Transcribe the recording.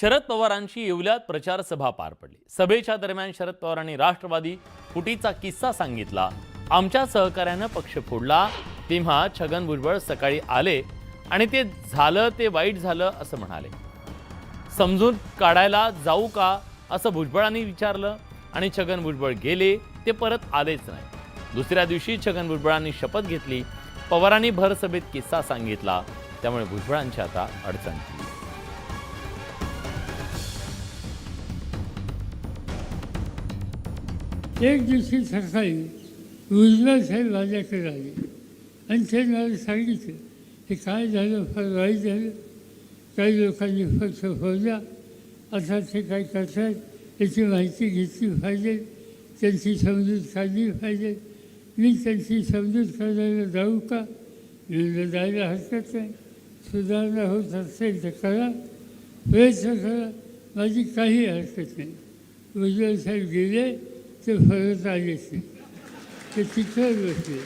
शरद पवारांची येवल्यात प्रचार सभा पार पडली। सभेच्या दरम्यान शरद पवारांनी राष्ट्रवादी फुटीचा किस्सा सांगितला। आमच्या सहकार्याने पक्ष फोडला तेव्हा छगन भुजबळ सकाळी आले आणि ते झालं ते वाईट झालं असं म्हणाले। समजून काढायला जाऊ का असं भुजबळांनी विचारलं आणि छगन भुजबळ गेले, ते परत आलेच नाही। दुसऱ्या दिवशी छगन भुजबळांनी शपथ घेतली। पवारांनी भर सभेत किस्सा सांगितला, त्यामुळे भुजबळांची आता अडचण झाली। एक दिवशी सकाळी भुजबळ साहेब माझ्याकडे आले आणि ते मला सांगितलं की काय झालं, फार वाईट झालं, काही लोकांनी पक्ष फोडला, आता ते काय करतात याची माहिती घेतली पाहिजे, त्यांची समजूत काढली पाहिजे। मी त्यांची समजूत काढायला जाऊ का? मी जायला हरकत नाही, सुधारणा होत असेल तर करा, प्रयत्न करा, माझी काही हरकत नाही। भुजबळ साहेब गेले ते परत आलेच नाही, ते तिथं बसले।